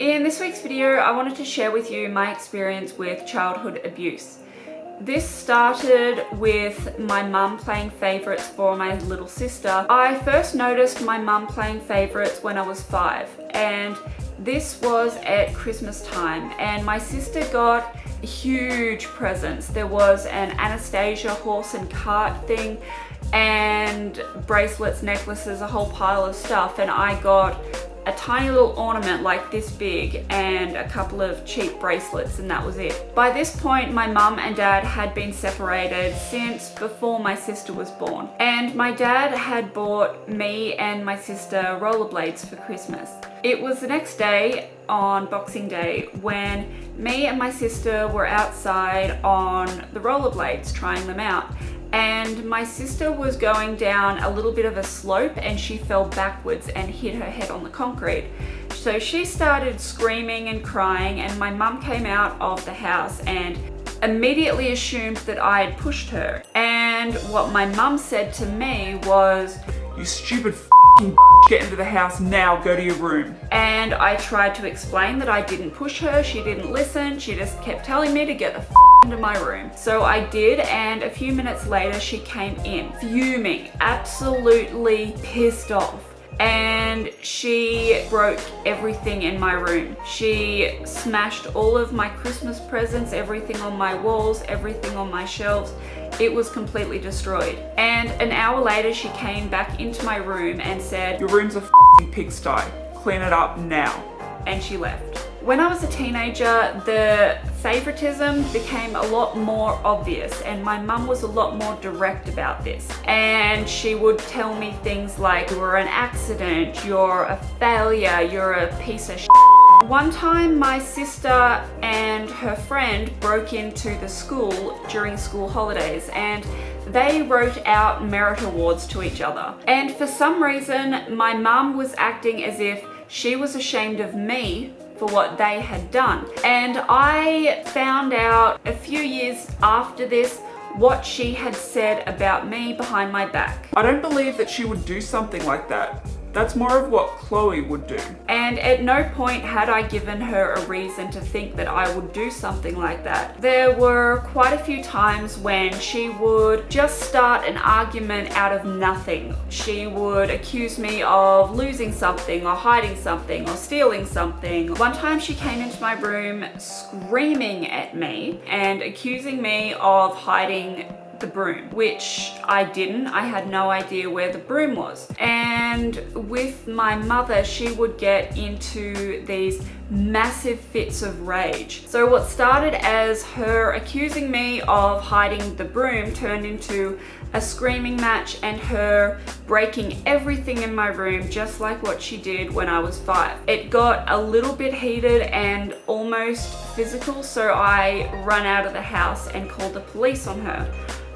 In this week's video, I wanted to share with you my experience with childhood abuse. This started with my mum playing favourites for my little sister. I first noticed my mum playing favourites when I was 5, and this was at Christmas time, and my sister got huge presents. There was an Anastasia horse and cart thing, and bracelets, necklaces, a whole pile of stuff, and I got a tiny little ornament like this big and a couple of cheap bracelets, and that was it. By this point, my mum and dad had been separated since before my sister was born, and my dad had bought me and my sister rollerblades for Christmas. It was the next day, on Boxing Day, when me and my sister were outside on the rollerblades trying them out, and my sister was going down a little bit of a slope and she fell backwards and hit her head on the concrete. So she started screaming and crying, and my mum came out of the house and immediately assumed that I had pushed her. And what my mum said to me was, "You stupid f***ing get into the house now, go to your room." And I tried to explain that I didn't push her. She didn't listen. She just kept telling me to get the f*** into my room. So I did, and a few minutes later she came in, fuming, absolutely pissed off. And she broke everything in my room. She smashed all of my Christmas presents, everything on my walls, everything on my shelves. It was completely destroyed. And an hour later she came back into my room and said, "Your room's a f***ing pigsty. Clean it up now." And she left. When I was a teenager, the favoritism became a lot more obvious, and my mum was a lot more direct about this. And she would tell me things like, "You're an accident, you're a failure, you're a piece of shit." One time my sister and her friend broke into the school during school holidays, and they wrote out merit awards to each other. And for some reason, my mum was acting as if she was ashamed of me for what they had done. And I found out a few years after this what she had said about me behind my back. I don't believe that she would do something like that. That's more of what Chloe would do. And at no point had I given her a reason to think that I would do something like that. There were quite a few times when she would just start an argument out of nothing. She would accuse me of losing something or hiding something or stealing something. One time she came into my room screaming at me and accusing me of hiding the broom, which I didn't. I had no idea where the broom was. And with my mother, she would get into these massive fits of rage. So what started as her accusing me of hiding the broom turned into a screaming match and her breaking everything in my room, just like what she did when I was 5. It got a little bit heated and almost physical, so I ran out of the house and called the police on her.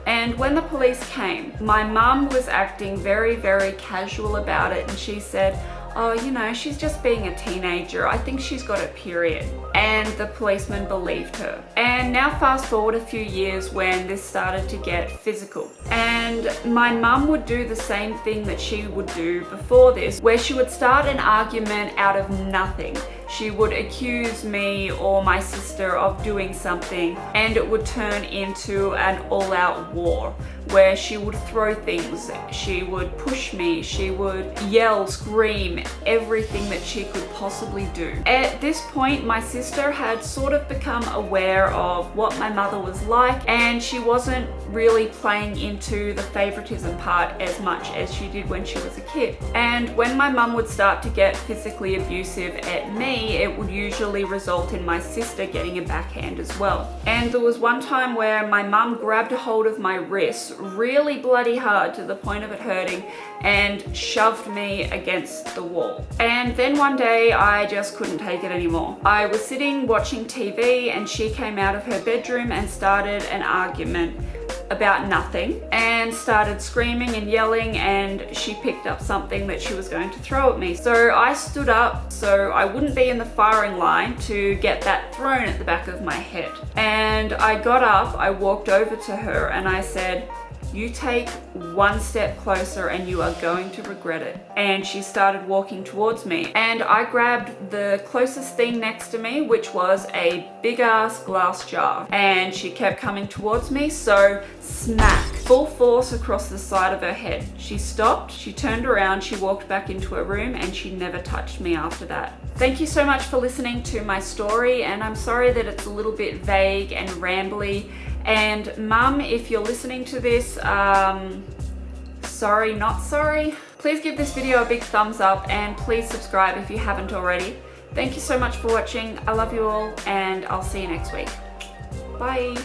And when the police came, my mum was acting very, very casual about it, and she said, "Oh, you know, she's just being a teenager. I think she's got a period." And the policeman believed her. And now fast forward a few years when this started to get physical. And my mum would do the same thing that she would do before this, where she would start an argument out of nothing. She would accuse me or my sister of doing something, and it would turn into an all-out war where she would throw things, she would push me, she would yell, scream, everything that she could possibly do. At this point, my sister had sort of become aware of what my mother was like, and she wasn't really playing into the favoritism part as much as she did when she was a kid. And when my mum would start to get physically abusive at me, it would usually result in my sister getting a backhand as well. And there was one time where my mum grabbed a hold of my wrist really bloody hard to the point of it hurting and shoved me against the wall. And then one day I just couldn't take it anymore. I was sitting watching TV and she came out of her bedroom and started an argument about nothing and started screaming and yelling, and she picked up something that she was going to throw at me. So I stood up so I wouldn't be in the firing line to get that thrown at the back of my head. And I got up, I walked over to her and I said, You take one step closer and you are going to regret it. And she started walking towards me, and I grabbed the closest thing next to me, which was a big ass glass jar, and she kept coming towards me, so smack, full force across the side of her head. She stopped, she turned around, she walked back into her room, and she never touched me after that. Thank you so much for listening to my story, and I'm sorry that it's a little bit vague and rambly. And Mum, if you're listening to this, sorry, not sorry. Please give this video a big thumbs up and please subscribe if you haven't already. Thank you so much for watching. I love you all, and I'll see you next week. Bye.